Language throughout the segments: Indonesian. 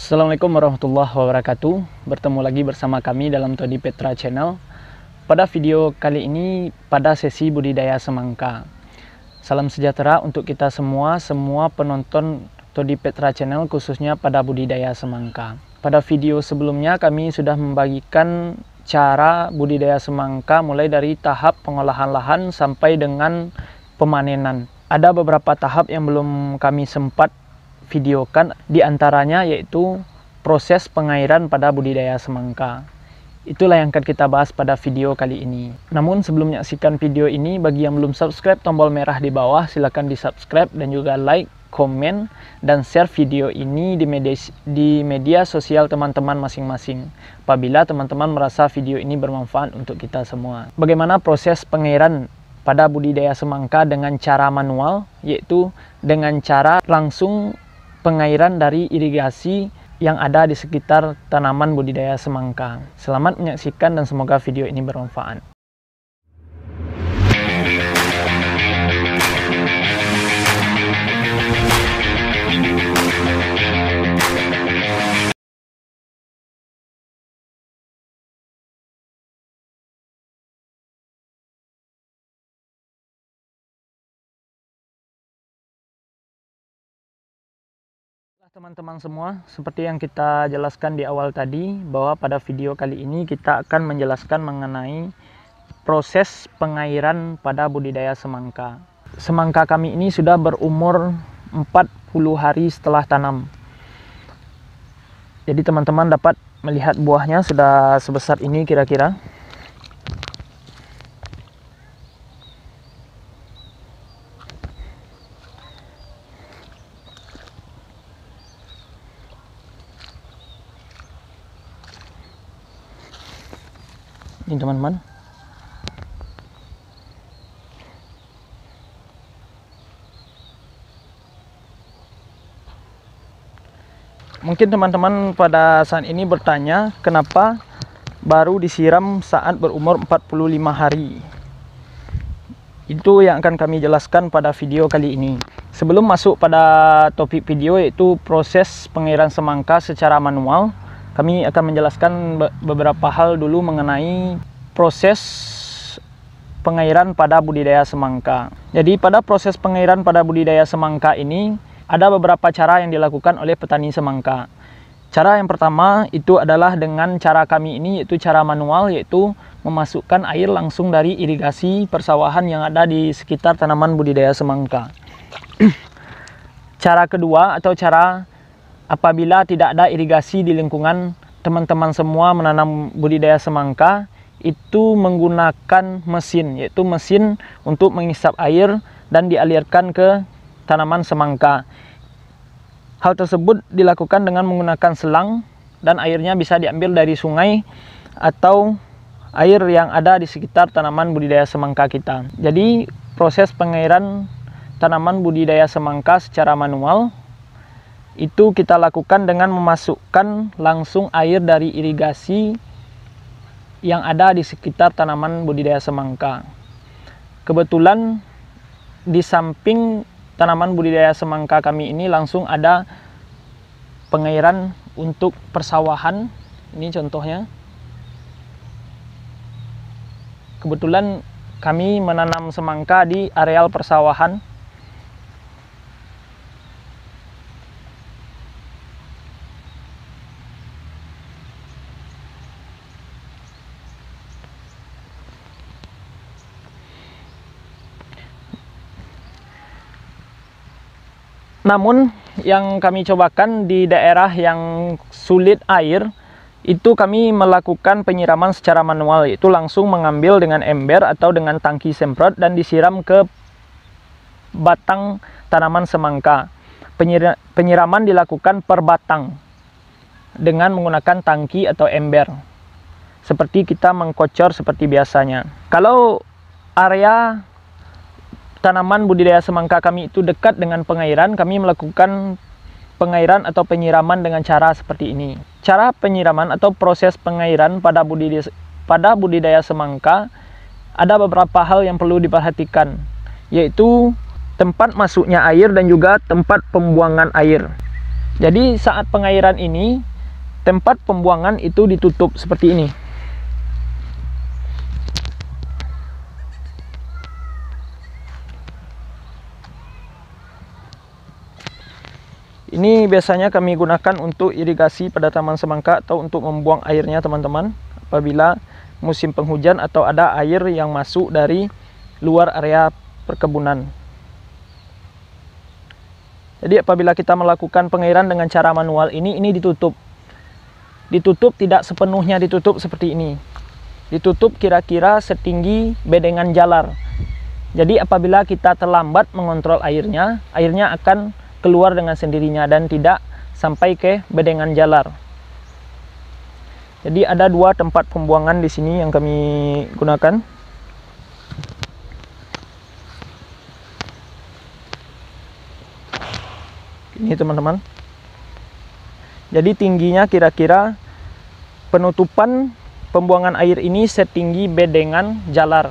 Assalamualaikum warahmatullahi wabarakatuh. Bertemu lagi bersama kami dalam Todi Petra Channel. Pada video kali ini pada sesi budidaya semangka. Salam sejahtera untuk kita semua penonton Todi Petra Channel, khususnya pada budidaya semangka. Pada video sebelumnya kami sudah membagikan cara budidaya semangka mulai dari tahap pengolahan lahan sampai dengan pemanenan. Ada beberapa tahap yang belum kami sempat videokan, diantaranya yaitu proses pengairan pada budidaya semangka. Itulah yang akan kita bahas pada video kali ini. Namun sebelum menyaksikan video ini, bagi yang belum subscribe, tombol merah di bawah silakan di subscribe dan juga like, komen, dan share video ini di media sosial teman-teman masing-masing apabila teman-teman merasa video ini bermanfaat untuk kita semua. Bagaimana proses pengairan pada budidaya semangka dengan cara manual, yaitu dengan cara langsung pengairan dari irigasi yang ada di sekitar tanaman budidaya semangka. Selamat menyaksikan dan semoga video ini bermanfaat. Teman-teman semua, seperti yang kita jelaskan di awal tadi, bahwa pada video kali ini kita akan menjelaskan mengenai proses pengairan pada budidaya semangka. Semangka kami ini sudah berumur 40 hari setelah tanam. Jadi teman-teman dapat melihat buahnya sudah sebesar ini kira-kira. Ini teman-teman, mungkin teman-teman pada saat ini bertanya kenapa baru disiram saat berumur 45 hari. Itu yang akan kami jelaskan pada video kali ini. Sebelum masuk pada topik video, yaitu proses pengairan semangka secara manual, kami akan menjelaskan beberapa hal dulu mengenai proses pengairan pada budidaya semangka. Jadi pada proses pengairan pada budidaya semangka ini ada beberapa cara yang dilakukan oleh petani semangka. Cara yang pertama itu adalah dengan cara kami ini, yaitu cara manual, yaitu memasukkan air langsung dari irigasi persawahan yang ada di sekitar tanaman budidaya semangka. Cara kedua atau cara apabila tidak ada irigasi di lingkungan teman-teman semua menanam budidaya semangka, itu menggunakan mesin, yaitu mesin untuk mengisap air dan dialirkan ke tanaman semangka. Hal tersebut dilakukan dengan menggunakan selang dan airnya bisa diambil dari sungai atau air yang ada di sekitar tanaman budidaya semangka kita. Jadi proses pengairan tanaman budidaya semangka secara manual itu kita lakukan dengan memasukkan langsung air dari irigasi yang ada di sekitar tanaman budidaya semangka. Kebetulan di samping tanaman budidaya semangka kami ini langsung ada pengairan untuk persawahan. Ini contohnya. Kebetulan kami menanam semangka di areal persawahan. Namun yang kami cobakan di daerah yang sulit air, itu kami melakukan penyiraman secara manual, yaitu langsung mengambil dengan ember atau dengan tangki semprot dan disiram ke batang tanaman semangka. Penyiraman dilakukan per batang dengan menggunakan tangki atau ember, seperti kita mengkocor seperti biasanya. Kalau area tanaman budidaya semangka kami itu dekat dengan pengairan, kami melakukan pengairan atau penyiraman dengan cara seperti ini. Cara penyiraman atau proses pengairan pada budidaya semangka ada beberapa hal yang perlu diperhatikan, yaitu tempat masuknya air dan juga tempat pembuangan air. Jadi saat pengairan ini, tempat pembuangan itu ditutup seperti ini. Ini biasanya kami gunakan untuk irigasi pada taman semangka atau untuk membuang airnya teman-teman, apabila musim penghujan atau ada air yang masuk dari luar area perkebunan. Jadi apabila kita melakukan pengairan dengan cara manual ini ditutup. Ditutup tidak sepenuhnya ditutup seperti ini. Ditutup kira-kira setinggi bedengan jalar. Jadi apabila kita terlambat mengontrol airnya, airnya akan keluar dengan sendirinya dan tidak sampai ke bedengan jalar. Jadi ada dua tempat pembuangan di sini yang kami gunakan. Ini teman-teman. Jadi tingginya kira-kira penutupan pembuangan air ini setinggi bedengan jalar.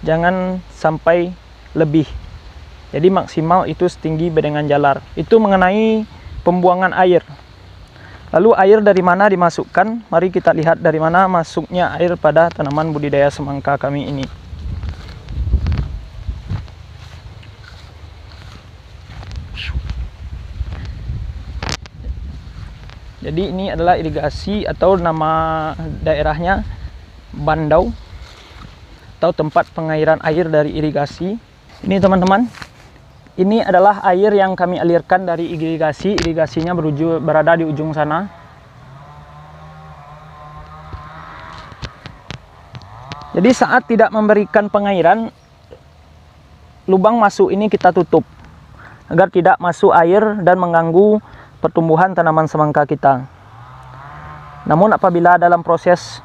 Jangan sampai lebih. Jadi maksimal itu setinggi bedengan jalar. Itu mengenai pembuangan air. Lalu air dari mana dimasukkan? Mari kita lihat dari mana masuknya air pada tanaman budidaya semangka kami ini. Jadi ini adalah irigasi atau nama daerahnya bandau atau tempat pengairan air dari irigasi. Ini teman-teman, ini adalah air yang kami alirkan dari irigasi. Irigasinya berada di ujung sana. Jadi saat tidak memberikan pengairan, lubang masuk ini kita tutup agar tidak masuk air dan mengganggu pertumbuhan tanaman semangka kita. Namun apabila dalam proses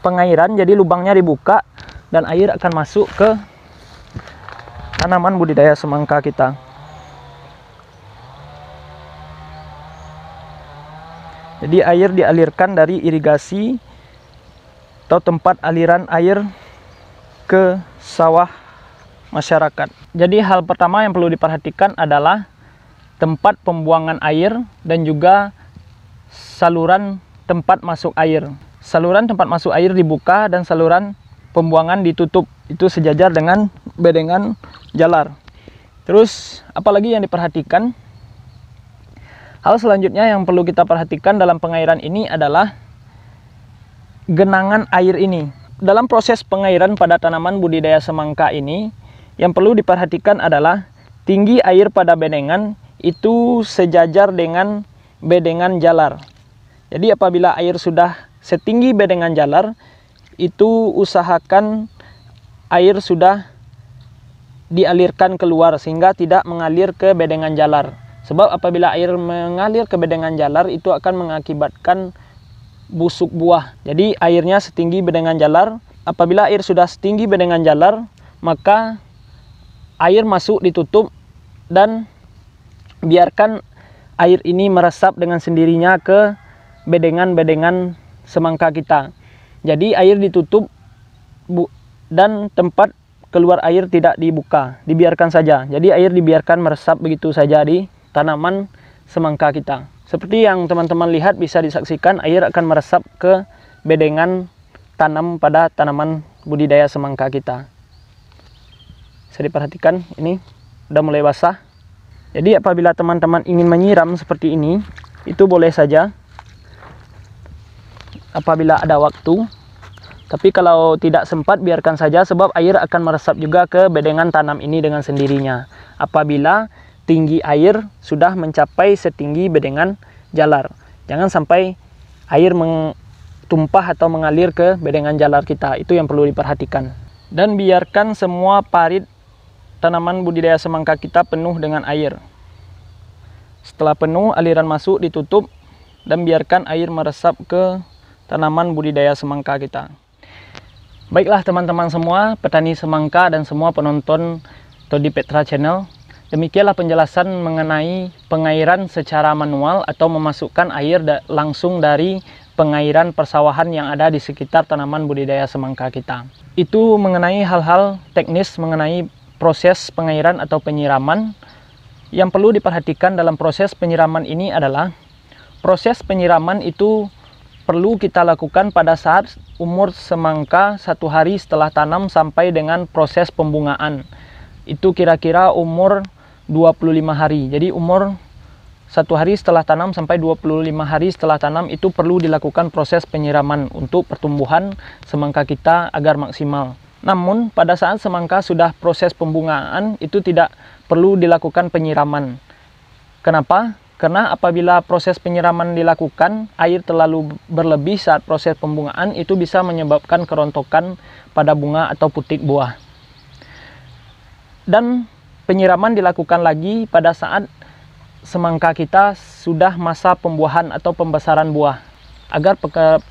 pengairan, jadi lubangnya dibuka dan air akan masuk ke tanaman budidaya semangka kita. Jadi air dialirkan dari irigasi atau tempat aliran air ke sawah masyarakat. Jadi hal pertama yang perlu diperhatikan adalah tempat pembuangan air dan juga saluran tempat masuk air. Saluran tempat masuk air dibuka dan saluran pembuangan ditutup. Itu sejajar dengan bedengan jalar. Terus apalagi yang diperhatikan? Hal selanjutnya yang perlu kita perhatikan dalam pengairan ini adalah genangan air ini. Dalam proses pengairan pada tanaman budidaya semangka ini, yang perlu diperhatikan adalah tinggi air pada bedengan itu sejajar dengan bedengan jalar. Jadi apabila air sudah setinggi bedengan jalar, itu usahakan air sudah dialirkan keluar sehingga tidak mengalir ke bedengan jalar. Sebab apabila air mengalir ke bedengan jalar, itu akan mengakibatkan busuk buah. Jadi airnya setinggi bedengan jalar. Apabila air sudah setinggi bedengan jalar, maka air masuk ditutup dan biarkan air ini meresap dengan sendirinya ke bedengan-bedengan semangka kita. Jadi air ditutup dan tempat keluar air tidak dibuka, dibiarkan saja. Jadi air dibiarkan meresap begitu saja di tanaman semangka kita. Seperti yang teman-teman lihat, bisa disaksikan air akan meresap ke bedengan tanam pada tanaman budidaya semangka kita. Bisa diperhatikan, ini udah mulai basah. Jadi apabila teman-teman ingin menyiram seperti ini, itu boleh saja apabila ada waktu. Tapi kalau tidak sempat, biarkan saja, sebab air akan meresap juga ke bedengan tanam ini dengan sendirinya. Apabila tinggi air sudah mencapai setinggi bedengan jalar. Jangan sampai air tumpah atau mengalir ke bedengan jalar kita. Itu yang perlu diperhatikan. Dan biarkan semua parit tanaman budidaya semangka kita penuh dengan air. Setelah penuh, aliran masuk ditutup dan biarkan air meresap ke tanaman budidaya semangka kita. Baiklah teman-teman semua, petani semangka dan semua penonton Todi Petra Channel. Demikianlah penjelasan mengenai pengairan secara manual atau memasukkan air langsung dari pengairan persawahan yang ada di sekitar tanaman budidaya semangka kita. Itu mengenai hal-hal teknis mengenai proses pengairan atau penyiraman Yang perlu diperhatikan dalam proses penyiraman ini adalah proses penyiraman itu perlu kita lakukan pada saat umur semangka 1 hari setelah tanam sampai dengan proses pembungaan. Itu kira-kira umur 25 hari. Jadi umur 1 hari setelah tanam sampai 25 hari setelah tanam itu perlu dilakukan proses penyiraman untuk pertumbuhan semangka kita agar maksimal. Namun pada saat semangka sudah proses pembungaan itu tidak perlu dilakukan penyiraman. Kenapa? Karena apabila proses penyiraman dilakukan, air terlalu berlebih saat proses pembungaan itu bisa menyebabkan kerontokan pada bunga atau putik buah. Dan penyiraman dilakukan lagi pada saat semangka kita sudah masa pembuahan atau pembesaran buah agar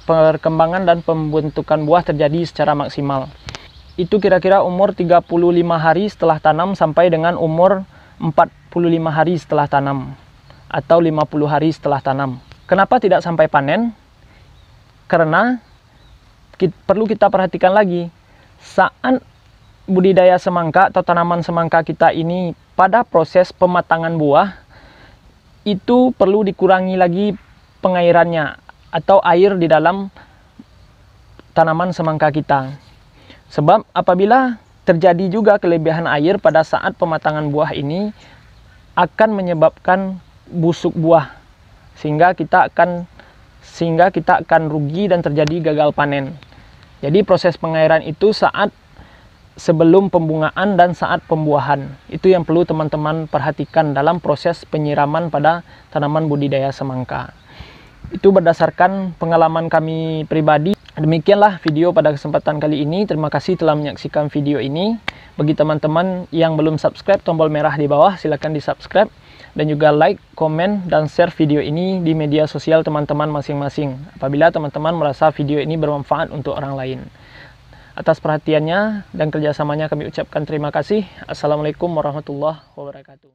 perkembangan dan pembentukan buah terjadi secara maksimal. Itu kira-kira umur 35 hari setelah tanam sampai dengan umur 45 hari setelah tanam atau 50 hari setelah tanam. Kenapa tidak sampai panen? Karena perlu kita perhatikan lagi, saat budidaya semangka atau tanaman semangka kita ini pada proses pematangan buah, itu perlu dikurangi lagi pengairannya atau air di dalam tanaman semangka kita. Sebab apabila terjadi juga kelebihan air pada saat pematangan buah ini akan menyebabkan busuk buah sehingga kita akan rugi dan terjadi gagal panen. Jadi proses pengairan itu saat sebelum pembungaan dan saat pembuahan. Itu yang perlu teman-teman perhatikan dalam proses penyiraman pada tanaman budidaya semangka. Itu berdasarkan pengalaman kami pribadi. Demikianlah video pada kesempatan kali ini. Terima kasih telah menyaksikan video ini. Bagi teman-teman yang belum subscribe, tombol merah di bawah silakan di subscribe. Dan juga like, komen, dan share video ini di media sosial teman-teman masing-masing. Apabila teman-teman merasa video ini bermanfaat untuk orang lain. Atas perhatiannya dan kerjasamanya kami ucapkan terima kasih. Assalamualaikum warahmatullahi wabarakatuh.